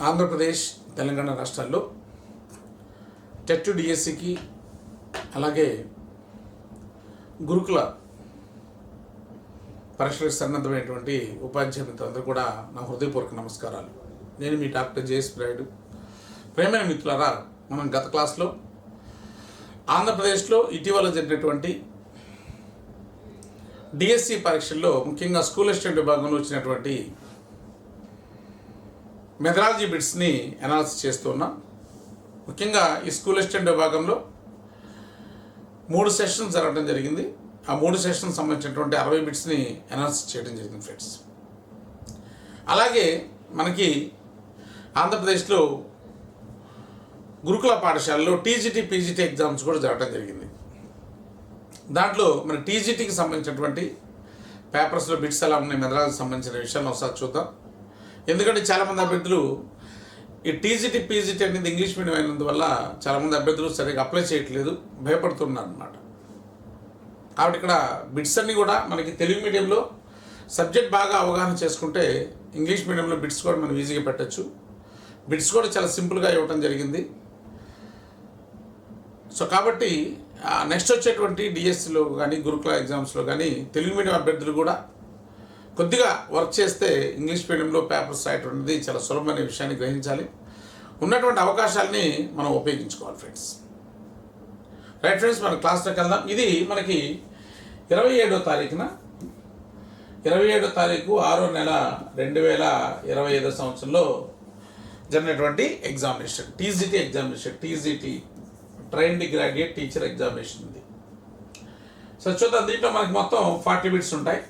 ఆంధ్రప్రదేశ్ తెలంగాణ రాష్ట్రాల్లో టెట్ డిఎస్సికి అలాగే గురుకుల పరీక్షలకు సన్నద్ధమైనటువంటి ఉపాధ్యాయ మిత్రులందరూ కూడా నా హృదయపూర్వక నమస్కారాలు. నేను మీ డాక్టర్ జేఎస్ నాయుడు. ప్రేమైన మిత్రులారా, మనం గత క్లాస్లో ఆంధ్రప్రదేశ్లో ఇటీవల జరిగినటువంటి డిఎస్సి పరీక్షల్లో ముఖ్యంగా స్కూల్ అసిస్టెంట్ విభాగంలో వచ్చినటువంటి మెథడాలజీ బిట్స్ని అనాలిసిస్ చేస్తూ ఉన్నాం. ముఖ్యంగా ఈ స్కూల్ అసిస్టెంట్ విభాగంలో 3 సెషన్స్ జరగడం జరిగింది. ఆ 3 సెషన్స్ సంబంధించినటువంటి 60 బిట్స్ని అనాలిసిస్ చేయడం జరిగింది ఫ్రెండ్స్. అలాగే మనకి ఆంధ్రప్రదేశ్లో గురుకుల పాఠశాలలో టీజీటీ పీజీటీ ఎగ్జామ్స్ కూడా జరగడం జరిగింది. దాంట్లో మన టీజీటీకి సంబంధించినటువంటి పేపర్స్లో బిట్స్ ఎలా ఉన్నాయి, మెథడాలజీకి సంబంధించిన విషయాలను ఒకసారి చూద్దాం. ఎందుకంటే చాలామంది అభ్యర్థులు ఈ టీజీటీ పీజీటీ అనేది ఇంగ్లీష్ మీడియం అయినందువల్ల చాలామంది అభ్యర్థులు సరిగ్గా అప్లై చేయట్లేదు, భయపడుతున్నారు అన్నమాట. కాబట్టి ఇక్కడ బిట్స్ అన్నీ కూడా మనకి తెలుగు మీడియంలో సబ్జెక్ట్ బాగా అవగాహన చేసుకుంటే ఇంగ్లీష్ మీడియంలో బిట్స్ కూడా మనం ఈజీగా పెట్టచ్చు. బిట్స్ కూడా చాలా సింపుల్గా ఇవ్వడం జరిగింది. సో కాబట్టి నెక్స్ట్ వచ్చేటువంటి డిఎస్సిలో కానీ గురుకుల ఎగ్జామ్స్లో కానీ తెలుగు మీడియం అభ్యర్థులు కూడా కొద్దిగా వర్క్ చేస్తే ఇంగ్లీష్ మీడియంలో పేపర్స్ రాయటువంటిది చాలా సులభమైన విషయాన్ని గ్రహించాలి. ఉన్నటువంటి అవకాశాలని మనం ఉపయోగించుకోవాలి ఫ్రెండ్స్. రైట్ ఫ్రెండ్స్, మన క్లాస్లోకి వెళ్దాం. ఇది మనకి 27వ తారీఖున 27వ తారీఖు 6వ నెల 2025 సంవత్సరంలో జరిగినటువంటి examination, TGT examination, TGT trained graduate teacher examination ఉంది. సో చూద్దాం, దీంట్లో మనకి మొత్తం 40 బిట్స్ ఉంటాయి.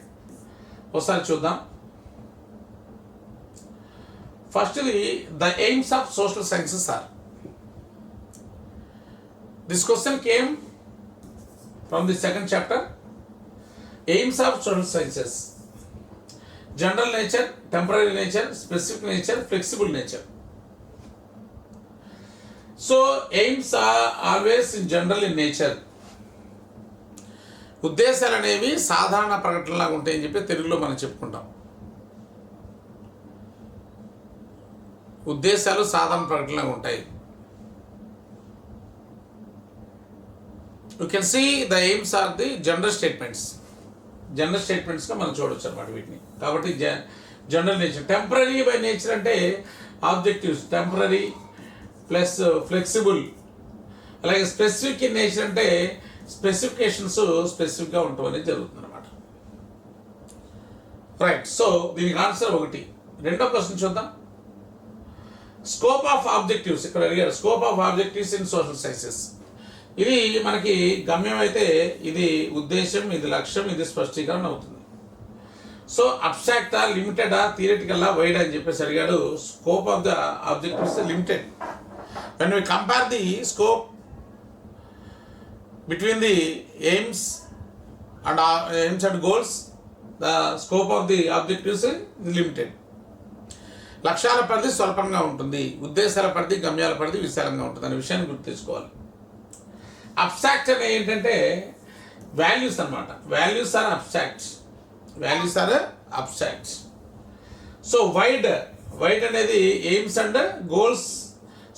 ఒకసారి చూద్దాం. ఫస్ట్ది the aims of social sciences are. This question came from the second chapter. Aims of social sciences: general nature, temporary nature, specific nature, flexible nature. So aims are always in general in nature. ఉద్దేశాలు అనేవి సాధారణ ప్రకటనలాగా ఉంటాయని చెప్పి తెలుగులో మనం చెప్పుకుంటాం. ఉద్దేశాలు సాధారణ ప్రకటనలాగా ఉంటాయి. You can see the aims are the general statements. General స్టేట్మెంట్స్గా మనం చూడవచ్చు అన్నమాట వీటిని. కాబట్టి general nature. Temporary by nature అంటే ఆబ్జెక్టివ్స్, టెంపరరీ ప్లస్ ఫ్లెక్సిబుల్. అలాగే స్పెసిఫిక్ ఇన్ నేచర్ అంటే స్పెసిఫికేషన్స్ స్పెసిఫిక్గా ఉండటం అనేది జరుగుతుంది అనమాట. రైట్, సో దీనికి ఆన్సర్ 1. రెండో క్వశ్చన్ చూద్దాం. స్కోప్ ఆఫ్ ఆబ్జెక్టివ్స్ ఇక్కడ అడిగారు. Scope of objectives in social sciences. ఇది మనకి గమ్యం అయితే ఇది ఉద్దేశం, ఇది లక్ష్యం, ఇది స్పష్టీకరణ అవుతుంది. సో అబ్స్ట్రాక్టా, లిమిటెడా, థియరిటికల్లా, వైడ్ అని చెప్పేసి అడిగాడు. Scope of the objectives limited. When we compare the scope between the aims and goals, the scope of the objectives is limited. లక్ష్యాల పరిధి స్వల్పంగా ఉంటుంది, ఉద్దేశాల పరిధి, గమ్యాల పరిధి విశాలంగా ఉంటుంది అనే విషయాన్ని గుర్తుంచుకోవాలి. అబ్స్ట్రాక్ట్ అనేది ఏంటంటే వాల్యూస్ అన్నమాట. Values are abstracts. Values are abstracts. So wide అనేది aims and goals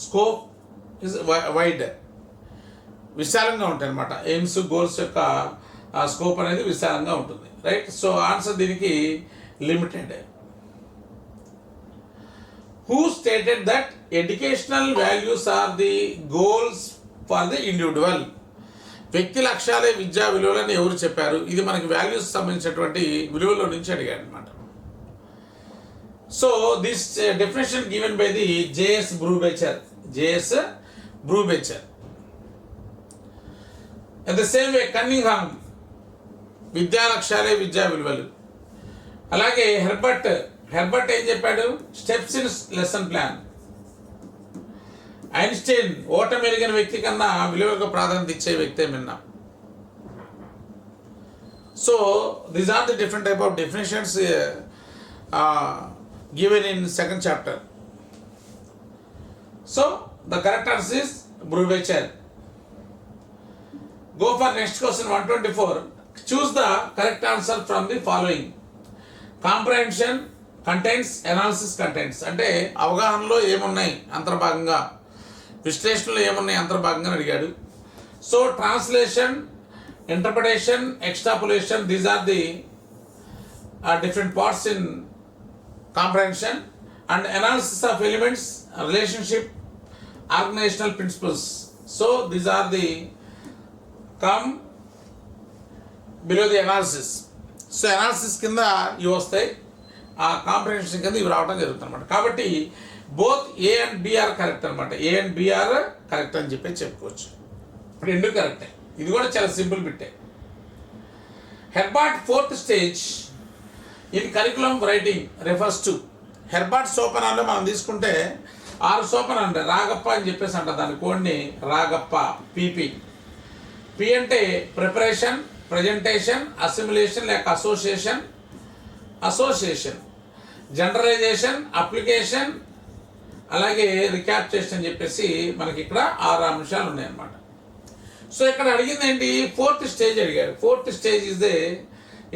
scope is wide, విశాలంగా ఉంటాయి అనమాట. ఎయిమ్స్, గోల్స్ యొక్క స్కోప్ అనేది విశాలంగా ఉంటుంది. రైట్, సో ఆన్సర్ దీనికి limited. Who stated that educational values are the goals for the individual. వ్యక్తి లక్ష్యాలే విద్యా విలువలని ఎవరు చెప్పారు? ఇది మనకి వాల్యూస్ సంబంధించినటువంటి విలువల నుంచి అడిగాడు అనమాట. So this definition given by the J S Brubacher. At the same way Cunningham విద్యా లక్ష్యాలే విద్యా విలువలు. అలాగే హెర్బర్ట్ ఏం చెప్పాడు? Steps in lesson plan. Einstein ఓటమి ఎరిగిన వ్యక్తి కన్నా విలువలకు ప్రాధాన్యత ఇచ్చే వ్యక్తే మిన్నా. So these are the different type of definitions given in second chapter. So the correct answer is Brubacher. Go for next question 124. Choose the correct answer from the following: comprehension, contents, analysis contents అంటే అవగాహనలో ఏమున్నాయి అంతర్భాగంగా, విశ్లేషణలో ఏమున్నాయి అంతర్భాగంగా అడిగాడు. So translation, interpretation, extrapolation, these are the different parts in comprehension, and analysis of elements, relationship, organizational principles. So these are the come below the analysis. So analysis కింద ఇవి వస్తాయి, ఆ కాంప్రహెన్షన్ కింద ఇవి రావడం జరుగుతుంది అనమాట. కాబట్టి both A and B are correct అనమాట. A and B are correct అని చెప్పి చెప్పుకోవచ్చు. రెండు కరెక్టే. ఇది కూడా చాలా సింపుల్ బిట్టే. Herbart fourth stage in curriculum writing refers to. Herbart సోపనాల్లో మనం తీసుకుంటే 6 సోపనాలు ఉంటాయి. రాగప్ప అని చెప్పేసి అంట దాని కోడ్ని రాగప్ప, పిపి. పి అంటే ప్రిపరేషన్, ప్రజెంటేషన్, అసిమ్యులేషన్ లేక అసోసియేషన్, జనరలైజేషన్, అప్లికేషన్, అలాగే రికాప్చులేషన్ అని చెప్పేసి మనకి ఇక్కడ 6 అంశాలు ఉన్నాయన్నమాట. సో ఇక్కడ అడిగింది ఏంటి, ఫోర్త్ స్టేజ్ అడిగాడు. ఫోర్త్ స్టేజ్ ఇదే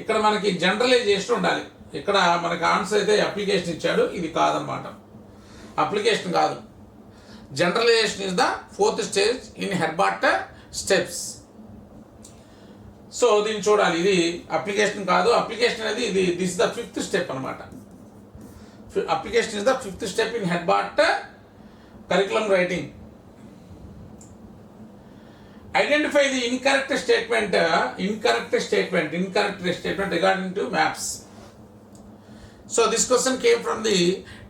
ఇక్కడ మనకి జనరలైజేషన్ ఉండాలి. ఇక్కడ మనకి ఆన్సర్ అయితే అప్లికేషన్ ఇచ్చాడు, ఇది కాదనమాట. అప్లికేషన్ కాదు, generalisation is the fourth stage in Herbart steps. So దీన్ని చూడాలి, ఇది అప్లికేషన్ కాదు. అప్లికేషన్ అనేది ఇది దిస్ ద 5th స్టెప్ అనమాట. Application is the 5th step in Herbart curriculum writing. Identify the incorrect statement regarding to maps. So this question came from the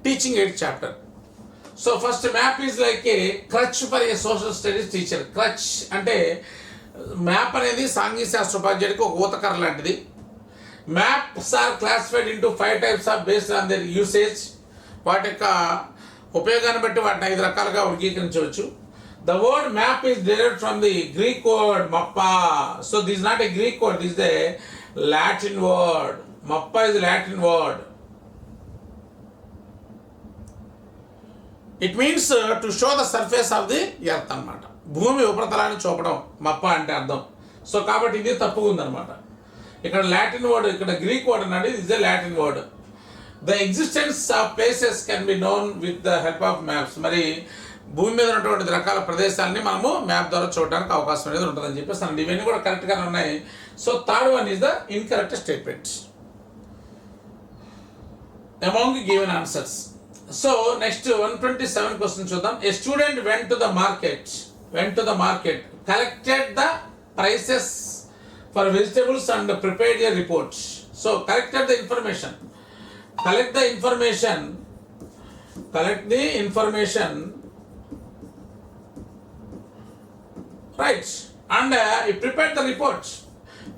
teaching aid chapter. So first, map is like a crutch for a social studies teacher. Crutch అంటే map అనేది సాంఘిక శాస్త్ర ఉపాధ్యాయుడికి ఒక ఊతకర్ర లాంటిది. Maps are classified into 5 types of based on their usage. వాటి యొక్క ఉపయోగాన్ని బట్టి వాటిని 5 రకాలుగా వర్గీకరించవచ్చు. The word map is derived from the Greek word mappa. So this is not a Greek word, this is a Latin word. Mappa is a Latin word. It means to show the surface of the earth అన్నమాట. భూమి ఉపరితలాన్ని చూపడం మప్ప అంటే అర్థం. So కాబట్టి ఇది తప్పుగా ఉందన్నమాట. ఇక్కడ లాటిన్ వర్డ్, ఇక్కడ గ్రీక్ వర్డ్ అన్నాడు, ఇది is a Latin word. The existence of places can be known with the help of maps. మరి భూమి మీద ఉన్నటువంటి రకాల ప్రదేశాలని మనము మ్యాప్ ద్వారా చూడడానికి అవకాశం అనేది ఉంటుందని చెప్పేసి అన్నాడు. ఇవన్నీ కూడా కరెక్ట్గానే ఉన్నాయి. So third one is the incorrect statement among given answers. So next 127 question చూద్దాం. A student went to the market, collected the prices for vegetables and prepared a report. So collect the information, right, and he prepared the report.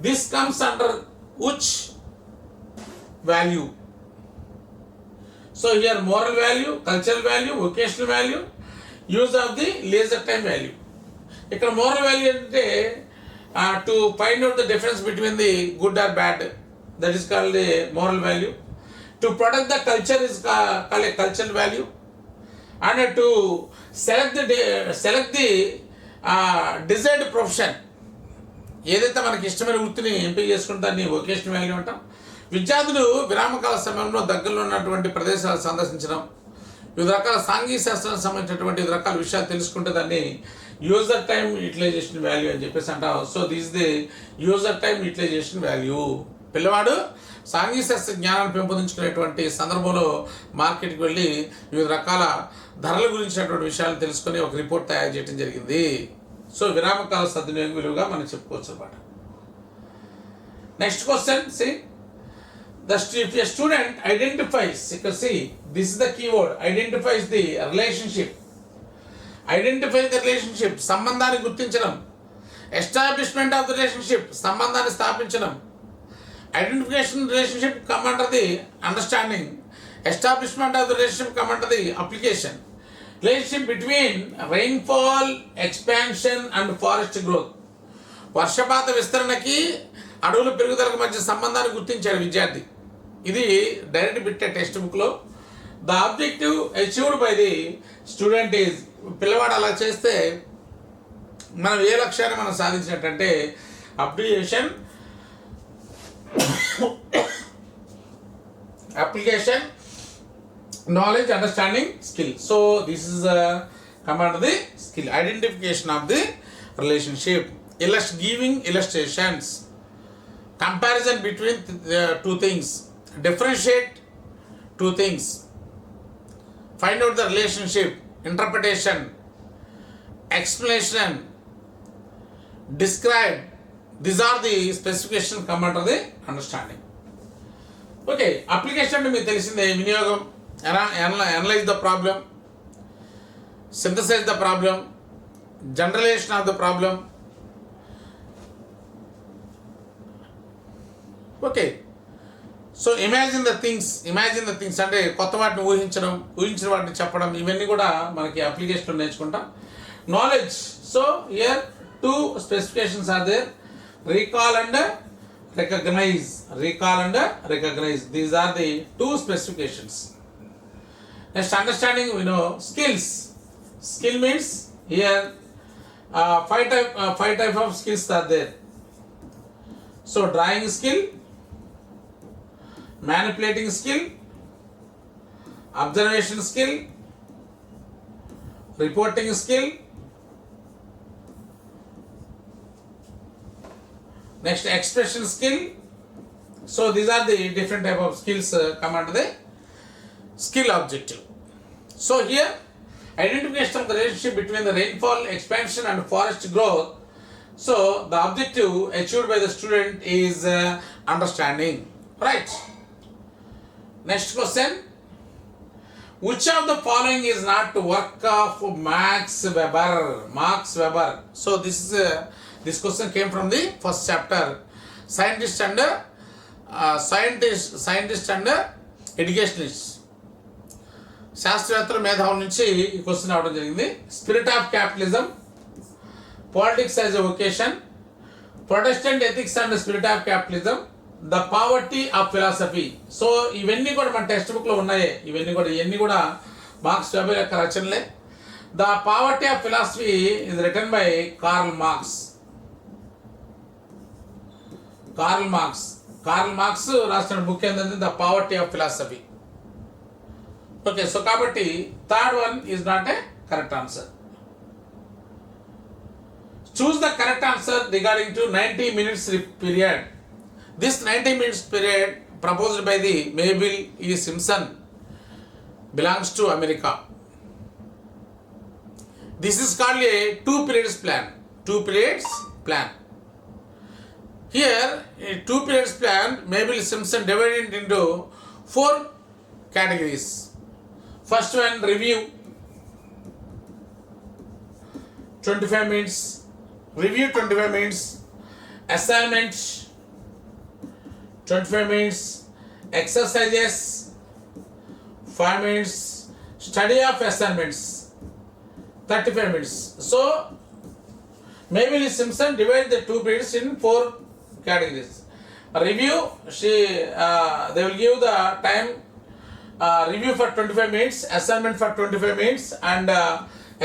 This comes under which value? So here moral value, cultural value, vocational value, use of the leisure time value. ఇక్కడ moral value అంటే to find out the difference between the good or bad, that is called the moral value. To protect the culture is called a cultural value, and to select the desired profession, ఏదైతే మనకి ఇష్టమైన వృత్తిని ఎంపిక చేసుకుంటే దాన్ని vocational value అంటాం. విద్యార్థులు విరామకాల సమయంలో దగ్గరలో ఉన్నటువంటి ప్రదేశాలు సందర్శించడం, వివిధ రకాల సాంఘిక శాస్త్రానికి సంబంధించినటువంటి వివిధ రకాల విషయాలు తెలుసుకుంటే దాన్ని యూజర్ టైం యూటిలైజేషన్ వాల్యూ అని చెప్పేసి అంటాం. So this the user time utilisation value. పిల్లవాడు సాంఘిక శాస్త్ర జ్ఞానాన్ని పెంపొందించుకునేటువంటి సందర్భంలో మార్కెట్కి వెళ్ళి వివిధ రకాల ధరల గురించినటువంటి విషయాలు తెలుసుకొని ఒక రిపోర్ట్ తయారు చేయడం జరిగింది. సో విరామకాల సద్వినియోగ విలువగా మనం చెప్పుకోవచ్చు అన్నమాట. Next question, C if a student identifies, you can see this is the keyword, identifies the relationship, సంబంధాన్ని గుర్తించడం, ఎస్టాబ్లిష్మెంట్ ఆఫ్ ద రిలేషన్షిప్, సంబంధాన్ని స్థాపించడం. Identification relationship come under the understanding, establishment of the relationship come under the application. Relationship between rainfall expansion and forest growth, వర్షపాత విస్తరణకి అడవుల పెరుగుదలకు మధ్య సంబంధాన్ని గుర్తించాడు విద్యార్థి. ఇది డైరెక్ట్ బిట్టే టెక్స్ట్ బుక్లో. The objective achieved by the student is, పిల్లవాడు అలా చేస్తే మనం ఏ లక్ష్యాన్ని మనం సాధించినట్టంటే application knowledge, understanding, skill. So this is come under the skill. Identification of the relationship, giving illustrations, comparison between the two things, differentiate two things, find out the relationship, interpretation, explanation, describe. These are the specifications come under the understanding. Okay, application అంటే మీకు తెలిసిందే, వినియోగం, analyse the problem, synthesise the problem, generalisation of the problem. Okay, so imagine the things అంటే కొత్త వాటిని ఊహించిన వాటిని చెప్పడం, ఇవన్నీ కూడా మనకి అప్లికేషన్లో నేర్చుకుంటాం. Knowledge, so here two specifications are there, recall and recognize. These are the two specifications. Next, understanding, we know skills. Skill means here five type of skills are there. So drawing skill, manipulating skill, observation skill, reporting skill. Next, expression skill. So these are the different type of skills come under the skill objective. So here, identification of the relationship between the rainfall expansion and forest growth. So the objective achieved by the student is understanding, right? Next question, which of the following is not work of Max Weber? So this question came from the first chapter, scientist and educationalists. శాస్త్రవేత్తల మేధావుల నుంచి ఈ question రావడం జరిగింది. Spirit of capitalism, politics as a vacation, Protestant ethics and spirit of capitalism, the poverty of philosophy. So ఇవన్నీ కూడా మన text బుక్లో ఉన్నాయి. ఇవన్నీ కూడా మార్క్స్ వెబర్ యొక్క రచనలే. The poverty of philosophy is written by Karl Marx రాసిన బుక్ ఏంటంటే the poverty of philosophy. Okay, so కాబట్టి third one is not a correct answer. Choose the correct answer regarding to 90 minutes period. This 90 minutes period proposed by the Mabel E Simpson belongs to America. This is called a two periods plan. Here, a 2 periods plan, Mabel Simpson divided into 4 categories. First one, review, 25 minutes. Review 25 minutes. Assignment 25 minutes. Exercises 5 minutes. Study of assignments 35 minutes. So, Mabel Simpson divided the 2 periods in 4 categories. Review, they will give the time, review for 25 minutes, assignment for 25 minutes, and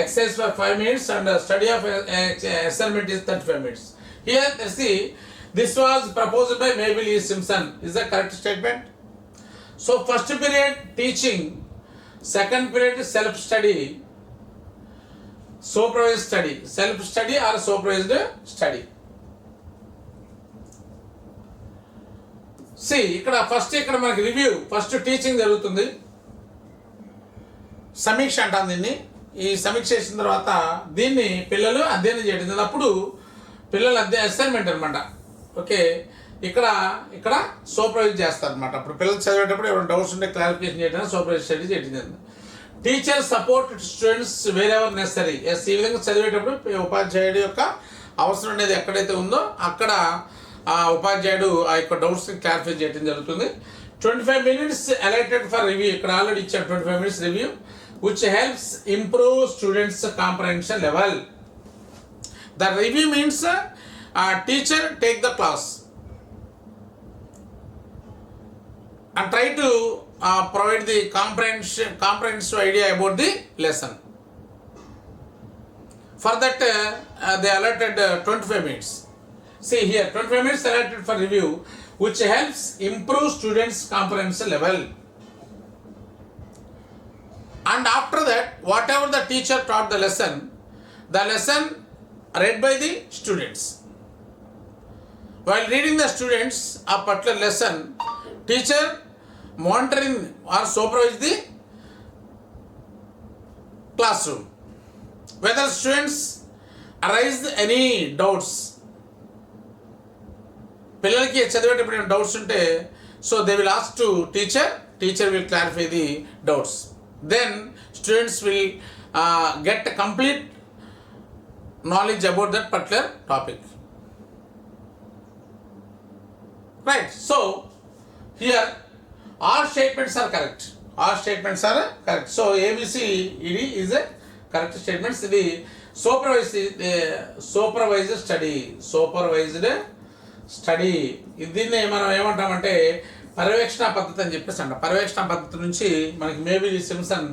exercise for 5 minutes, and study of assignment is 35 minutes. Here, see, this was proposed by Mabel E. Simpson. Is that correct statement? So, first period teaching, second period self-study, supervised study, self-study or supervised study. ఇక్కడ మనకి review, first teaching జరుగుతుంది, సమీక్ష అంటాం దీన్ని. ఈ సమీక్ష చేసిన తర్వాత దీన్ని పిల్లలు అధ్యయనం చేయడం, అప్పుడు పిల్లలు అసైన్మెంట్ అనమాట. ఓకే, ఇక్కడ సూపర్వైజ్ చేస్తారు అనమాట. అప్పుడు పిల్లలు చదివేటప్పుడు ఎవరైనా డౌట్స్ ఉంటే క్లారిఫికేషన్ చేయడానికి సూపర్వైజ్ స్టడీ చేయడం జరిగింది. Teacher support students wear ever necessary. ఈ విధంగా చదివేటప్పుడు ఉపాధ్యాయుడి యొక్క అవసరం అనేది ఎక్కడైతే ఉందో అక్కడ ఆ ఉపాధ్యాయుడు ఆ యొక్క డౌట్స్ని క్లారిఫై చేయడం జరుగుతుంది. 25 minutes allotted for review. ఇక్కడ ఆల్రెడీ ఇచ్చారు 25 minutes review, which helps improve students' comprehension level. The review means teacher take the class and try to provide the comprehensive idea about the lesson. For that, they allotted 25 minutes. See here, 25 minutes allotted for review, which helps improve students' comprehension level. And after that, whatever the teacher taught the lesson read by the students. While reading the students a particular lesson, teacher monitoring or supervise the classroom. Whether students arise any doubts, పిల్లలకి చదివేటప్పుడు doubts ఉంటే so they will ask to teacher will clarify the doubts. Then students will get complete knowledge about that particular topic. Right. So here all statements are correct. So ABC ఇది is a correct statements. ఇది supervised study. దీన్ని మనం ఏమంటామంటే పర్యవేక్షణ పద్ధతి అని చెప్పేసి అంట. పర్యవేక్షణ పద్ధతి నుంచి మనకి మేబీ సిమ్సన్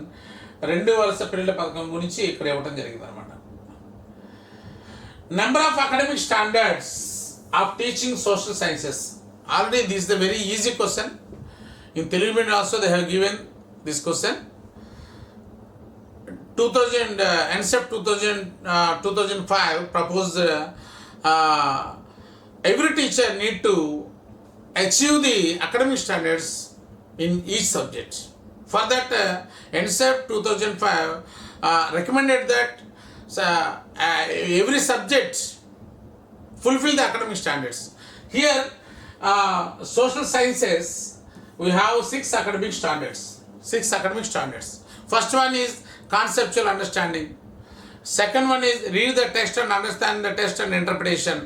2 వరుస పిల్లల పథకం గురించి ఇక్కడ ఇవ్వటం జరిగింది అనమాట. Number of academic standards of teaching social sciences. Already this is the very easy question. In Telugu medium also they have given this question. 2000 NCEP 2005 proposed every teacher need to achieve the academic standards in each subject. For that, NCEP 2005 recommended that every subject fulfill the academic standards. Here, social sciences, we have 6 academic standards. First one is conceptual understanding. Second one is read the text and understand the text and interpretation.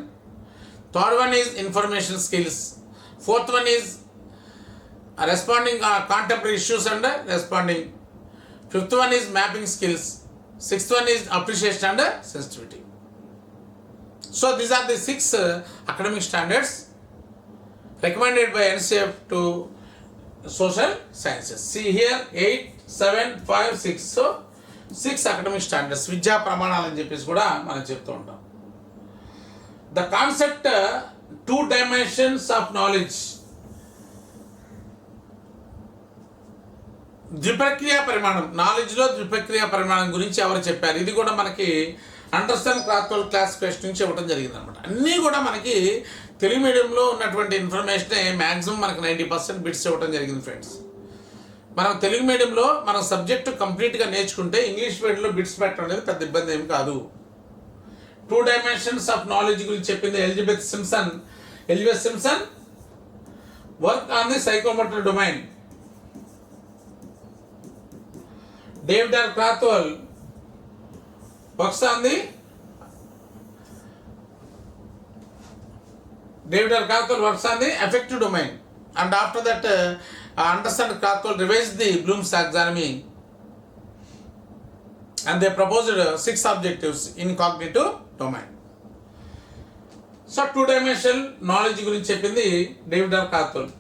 Third one is information skills. Fourth one is responding contemporary issues and responding. Fifth one is mapping skills. Sixth one is appreciation and sensitivity. So these are the 6 academic standards recommended by NCEP to social sciences. See here 8, 7, 5, 6. So 6 academic standards. విద్యా ప్రమాణాలు అని చెప్పేసి కూడా మనం చెప్తూ ఉంటాం. The concept 2 dimensions of knowledge. ద్విప్రక్రియ పరిమాణం. నాలెడ్జ్లో ద్విప్రక్రియ పరిమాణం గురించి ఎవరు చెప్పారు? ఇది కూడా మనకి అండర్స్టాండ్ క్రాత్వెల్ క్లాసిఫికేషన్ నుంచి ఇవ్వడం జరిగింది అనమాట. అన్నీ కూడా మనకి తెలుగు మీడియంలో ఉన్నటువంటి ఇన్ఫర్మేషనే మ్యాక్సిమం మనకి 90% బిట్స్ ఇవ్వడం జరిగింది ఫ్రెండ్స్. మనం తెలుగు మీడియంలో మన సబ్జెక్టు కంప్లీట్గా నేర్చుకుంటే ఇంగ్లీష్ మీడియంలో బిట్స్ పెట్టడం అనేది పెద్ద ఇబ్బంది ఏం కాదు. 2 dimensions ఆఫ్ నాలెడ్జ్ గురించి చెప్పింది Elizabeth Simpson work on the psychomotor domain. David R Krathwohl works on the affective domain. And after that, Anderson and Krathwohl revised the Bloom's taxonomy and they proposed 6 objectives in cognitive domain. So 2-dimensional knowledge గురించి చెప్పింది David R క్రాత్వెల్.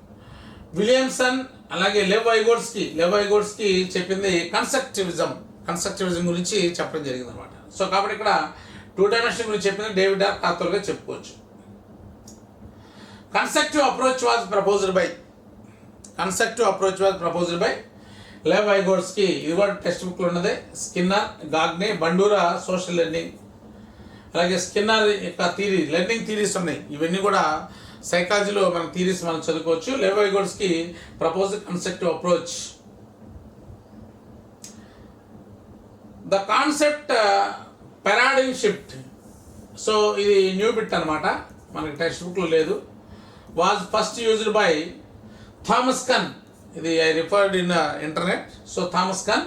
Williamson అలాగే లెవ్ వైగోట్స్కి చెప్పింది constructivism గురించి చెప్పడం జరిగింది అనమాట. So కాబట్టి ఇక్కడ 2-dimensional గురించి చెప్పింది డేవిడ్ ఆర్ క్రాత్వెల్గా చెప్పుకోవచ్చు. Constructive approach was proposed by లెవ్ వైగోట్స్కి. ఇది కూడా టెక్స్ట్ బుక్లో ఉన్నది. Skinner, Gagne, Bandura social learning, అలాగే స్కిన్నర్ యొక్క లెర్నింగ్ థీరీస్ ఉన్నాయి. ఇవన్నీ కూడా సైకాలజీలో మన థీరీస్ మనం చదువుకోవచ్చు. Lev Vygotsky propose constructive approach. The concept paradigm shift. So ఇది న్యూ బిట్ అనమాట, మనకి టెక్స్ట్ బుక్లో లేదు. was first used by Thomas Kuhn. ఇది I referred in internet. So Thomas Kuhn,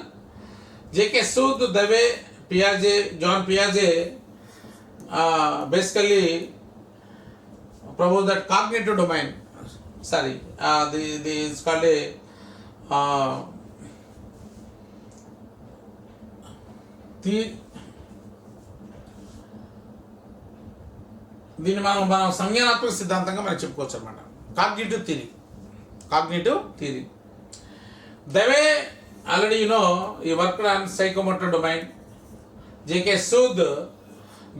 J.K. Sood, Dave, Piaget, John Piaget basically proposed that cognitive domain. It's called a దీన్ని మనం సంజ్ఞానాత్మక సిద్ధాంతంగా మనం చెప్పుకోవచ్చు అనమాట. Cognitive theory. దవే ఆల్రెడీ ఈ work on psychomotor domain. J K Sood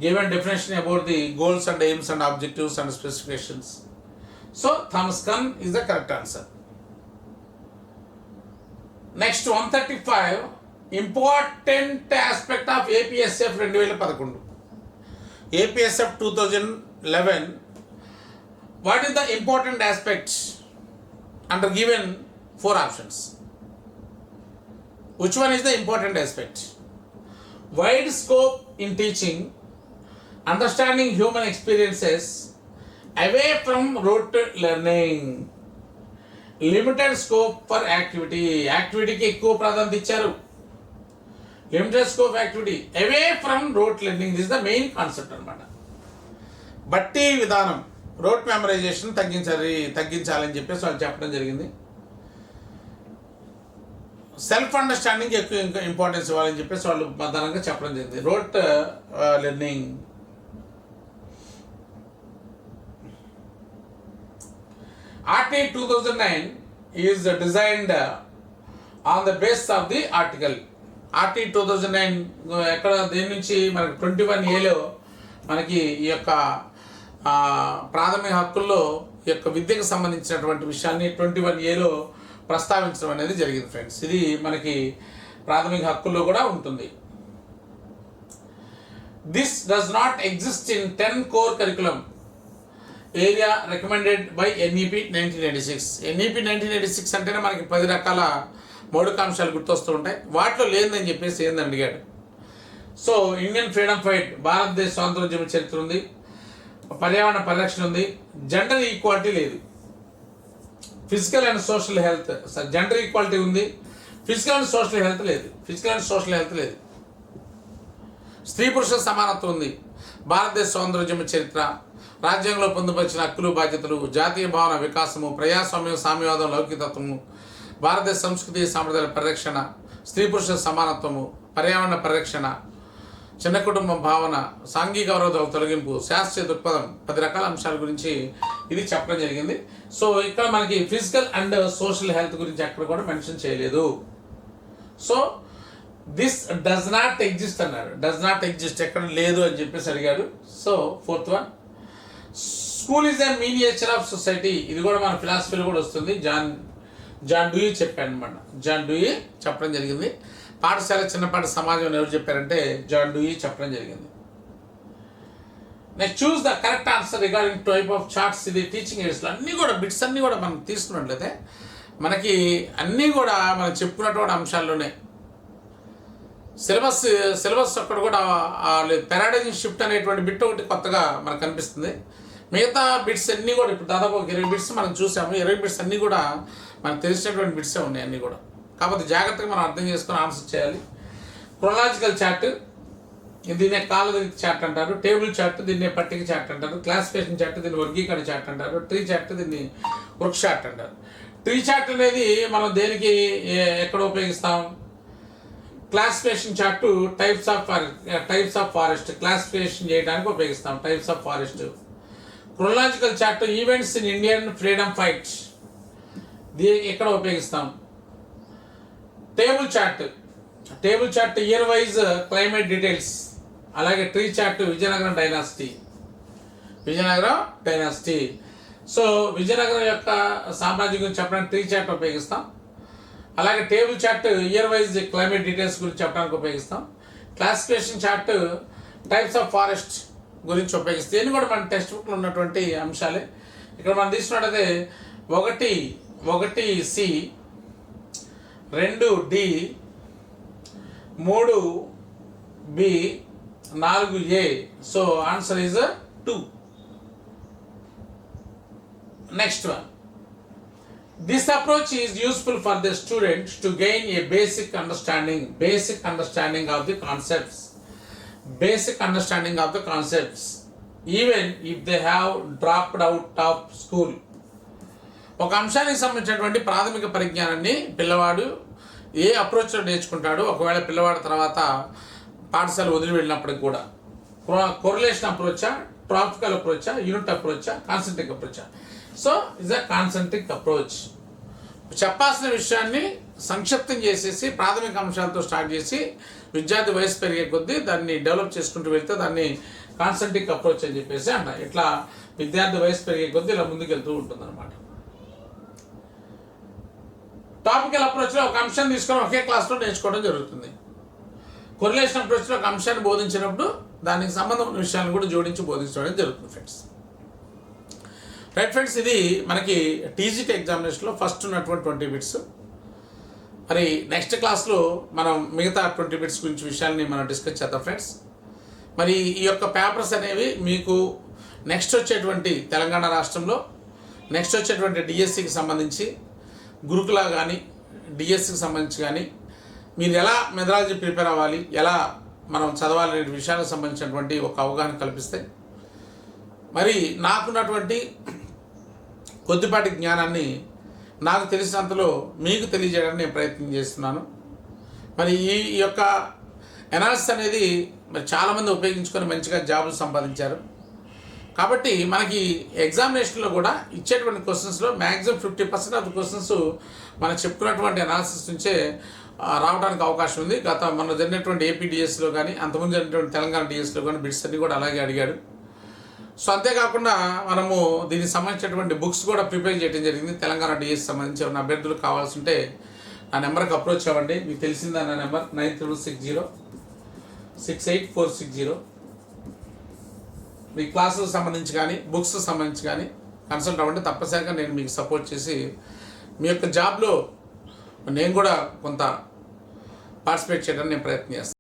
given definition about the goals and aims and objectives and specifications. So Thomas Kuhn is the correct answer. Next 135, important aspect of APSF 2011, APSF 2011. What is the important aspects under given 4 options? Which one is the important aspect? Wide scope in teaching, understanding human experiences, away from rote learning, limited scope for activity. Activity ki ekku pradhanata icharu. Limited scope activity, away from rote learning. This is the main concept anamata. బట్టి విధానం, wrote memorisation తగ్గించాలని చెప్పేసి వాళ్ళు చెప్పడం జరిగింది. Self understanding ఎక్కువ ఇంకా importance ఇవ్వాలని చెప్పేసి వాళ్ళు ప్రధానంగా చెప్పడం జరిగింది. Rote learning, RT 2009 is designed on the basis of the article. RT 2009 ఎక్కడ దేని నుంచి మనకి 21A మనకి ఈ యొక్క ప్రాథమిక హక్కుల్లో ఈ యొక్క విద్యకు సంబంధించినటువంటి విషయాన్ని 21A ప్రస్తావించడం అనేది జరిగింది ఫ్రెండ్స్. ఇది మనకి ప్రాథమిక హక్కుల్లో కూడా ఉంటుంది. This does not exist in 10 core curriculum area recommended by NEP 1986. NEP 1986 అంటేనే మనకి 10 రకాల మౌలికాంశాలు గుర్తొస్తూ ఉంటాయి. వాటిలో లేదని చెప్పేసి ఏందని అడిగాడు. సో ఇండియన్ ఫ్రీడమ్ ఫైట్, భారతదేశ స్వాతంత్రోద్యమ చరిత్ర ఉంది, పర్యావరణ పరిరక్షణ ఉంది, జెండర్ ఈక్వాలిటీ లేదు, physical and social health, gender equality ఉంది, ఫిజికల్ అండ్ సోషల్ హెల్త్ లేదు, స్త్రీ పురుష సమానత్వం ఉంది, భారతదేశ స్వాతంత్రోద్యమ చరిత్ర, రాజ్యాంగంలో పొందుపరిచిన హక్కులు బాధ్యతలు, జాతీయ భావన వికాసము, ప్రజాస్వామ్యం, సామ్యవాదం, లౌకికతత్వము, భారతదేశ సంస్కృతి సాంప్రదాయాల పరిరక్షణ, స్త్రీ పురుష సమానత్వము, పర్యావరణ పరిరక్షణ, చిన్న కుటుంబం భావన, సాంఘిక అవరోధాల తొలగింపు, శాస్త్రీయ దృక్పథం, 10 రకాల అంశాల గురించి ఇది చెప్పడం జరిగింది. సో ఇక్కడ మనకి ఫిజికల్ అండ్ సోషల్ హెల్త్ గురించి ఎక్కడ కూడా మెన్షన్ చేయలేదు. So this does not exist అన్నాడు. డస్ నాట్ ఎగ్జిస్ట్ ఎక్కడ లేదు అని చెప్పేసి అడిగాడు. So 4th one, school is a miniature of society. ఇది కూడా మన ఫిలాసఫీలో కూడా వస్తుంది. జాన్ డూయి చెప్పాడు అనమాట. జాన్ డూయి చెప్పడం జరిగింది. పాఠశాల చిన్నపాటి సమాజం ఎవరు చెప్పారంటే జాన్ డూయి చెప్పడం జరిగింది. Next, choose the correct answer regarding type of charts. ఇది టీచింగ్ ఎయిడ్స్లో అన్నీ కూడా బిట్స్ అన్నీ కూడా మనం తీసుకున్నట్లయితే మనకి అన్నీ కూడా మనం చెప్పుకున్నటువంటి అంశాల్లోనే సిలబస్ అక్కడ కూడా పారాడైజింగ్ షిఫ్ట్ అనేటువంటి బిట్ ఒకటి కొత్తగా మనకు కనిపిస్తుంది. మిగతా బిట్స్ అన్నీ కూడా ఇప్పుడు దాదాపు 20 బిట్స్ మనం చూసాము. 20 బిట్స్ అన్నీ కూడా మనకు తెలిసినటువంటి బిట్సే ఉన్నాయి అన్నీ కూడా. కాకపోతే జాగ్రత్తగా మనం అర్థం చేసుకొని ఆన్సర్ చేయాలి. క్రొనాలజికల్ చార్ట్, దీన్నే కాలగణిత చార్ట్ అంటారు. టేబుల్ చార్ట్, దీన్నే పట్టిక చార్ట్ అంటారు. క్లాసిఫికేషన్ చార్ట్, దీన్ని వర్గీకరణ చార్ట్ అంటారు. ట్రీ చార్ట్, దీన్ని వృక్ష చార్ట్ అంటారు. ట్రీ చార్ట్ అనేది మనం దేనికి ఎక్కడ ఉపయోగిస్తాం? Classification chart types of forest classification చేయడానికి ఉపయోగిస్తాం, types of forest. Chronological chart events in Indian freedom fight, దీనికి ఎక్కడ ఉపయోగిస్తాం? Table chart year wise climate details. అలాగే tree chart Vijayanagaram dynasty. So Vijayanagaram యొక్క సామ్రాజ్యం గురించి చెప్పడానికి ట్రీ చార్ట్ ఉపయోగిస్తాం. అలాగే table chart year wise climate details గురించి చెప్పడానికి ఉపయోగిస్తాం. Classification chart types of forest గురించి ఉపయోగిస్తాం. ఇవన్నీ కూడా మన టెక్స్ట్ బుక్లో ఉన్నటువంటి అంశాలే. ఇక్కడ మనం తీసుకున్నట్టయితే 1C, 2D, 3B, 4A. So answer is 2. Next one, this approach is useful for the students to gain A basic understanding of the concepts, even if they have dropped out of school. ఒక అంశానికి సంబంధించినటువంటి ప్రాథమిక పరిజ్ఞానాన్ని పిల్లవాడు ఏ అప్రోచ్లో నేర్చుకుంటాడో, ఒకవేళ పిల్లవాడు తర్వాత పాఠశాల వదిలి వెళ్ళినప్పటికి కూడా కొరిలేషన్ అప్రోచా, ట్రాపికల్ అప్రోచా, యూనిట్ అప్రోచా, కాన్సెంట్రిక్ అప్రోచా? So is a concentric approach. చెప్పాల్సిన విషయాన్ని సంక్షిప్తం చేసేసి ప్రాథమిక అంశాలతో స్టార్ట్ చేసి విద్యార్థి వయసు పెరిగే కొద్దీ దాన్ని డెవలప్ చేసుకుంటూ వెళ్తే దాన్ని కాన్సెంట్రిక్ అప్రోచ్ అని చెప్పేసి అంటారు. ఇట్లా విద్యార్థి వయసు పెరిగే కొద్దీ ఇలా ముందుకెళ్తూ ఉంటుంది అనమాట. టాపికల్ అప్రోచ్లో ఒక అంశాన్ని తీసుకొని ఒకే క్లాస్లో నేర్చుకోవడం జరుగుతుంది. కొరిలేషన్ అప్రోచ్లో ఒక అంశాన్ని బోధించినప్పుడు దానికి సంబంధం ఉన్న విషయాలను కూడా జోడించి బోధించడం జరుగుతుంది ఫ్రెండ్స్. రైట్ ఫ్రెండ్స్, ఇది మనకి టీజీటీ ఎగ్జామినేషన్లో ఫస్ట్ ఉన్నటువంటి 20 బిట్స్. మరి నెక్స్ట్ క్లాస్లో మనం మిగతా 20 బిట్స్ గురించి విషయాన్ని మనం డిస్కస్ చేద్దాం ఫ్రెండ్స్. మరి ఈ యొక్క పేపర్స్ అనేవి మీకు నెక్స్ట్ వచ్చేటువంటి తెలంగాణ రాష్ట్రంలో నెక్స్ట్ వచ్చేటువంటి డిఎస్సికి సంబంధించి గురుకుల కానీ డిఎస్సికి సంబంధించి కానీ మీరు ఎలా మెథడాలజీ ప్రిపేర్ అవ్వాలి, ఎలా మనం చదవాలనే విషయాలకు సంబంధించినటువంటి ఒక అవగాహన కల్పిస్తాయి. మరి నాకున్నటువంటి కొద్దిపాటి జ్ఞానాన్ని నాకు తెలిసినంతలో మీకు తెలియజేయడానికి నేను ప్రయత్నం చేస్తున్నాను. మరి ఈ యొక్క ఎనాలిసిస్ అనేది మరి చాలామంది ఉపయోగించుకొని మంచిగా జాబులు సంపాదించారు. కాబట్టి మనకి ఎగ్జామినేషన్లో కూడా ఇచ్చేటువంటి క్వశ్చన్స్లో మ్యాక్సిమం 50% ఆఫ్ క్వశ్చన్స్ మనం చెప్పుకున్నటువంటి అనాలిసిస్ నుంచే రావడానికి అవకాశం ఉంది. మన జరిగినటువంటి ఏపీ డిఎస్లో కానీ అంతకుముందు జరిగినటువంటి తెలంగాణ డిఎస్లో కానీ బిట్స్ అన్ని కూడా అలాగే అడిగాడు. సో అంతేకాకుండా మనము దీనికి సంబంధించినటువంటి బుక్స్ కూడా ప్రిపేర్ చేయడం జరిగింది. తెలంగాణ డిఎస్ సంబంధించి ఉన్న అభ్యర్థులు కావాల్సి ఉంటే నా నెంబర్కి అప్రోచ్ అవ్వండి. మీకు తెలిసిందా నా నెంబర్ 93606840. మీ క్లాసులకు సంబంధించి కానీ బుక్స్ సంబంధించి కానీ కన్సల్ట్ అవ్వండి. తప్పనిసరిగా నేను మీకు సపోర్ట్ చేసి మీ యొక్క జాబ్లో నేను కూడా కొంత పార్టిసిపేట్ చేయడానికి నేను ప్రయత్నం చేస్తాను.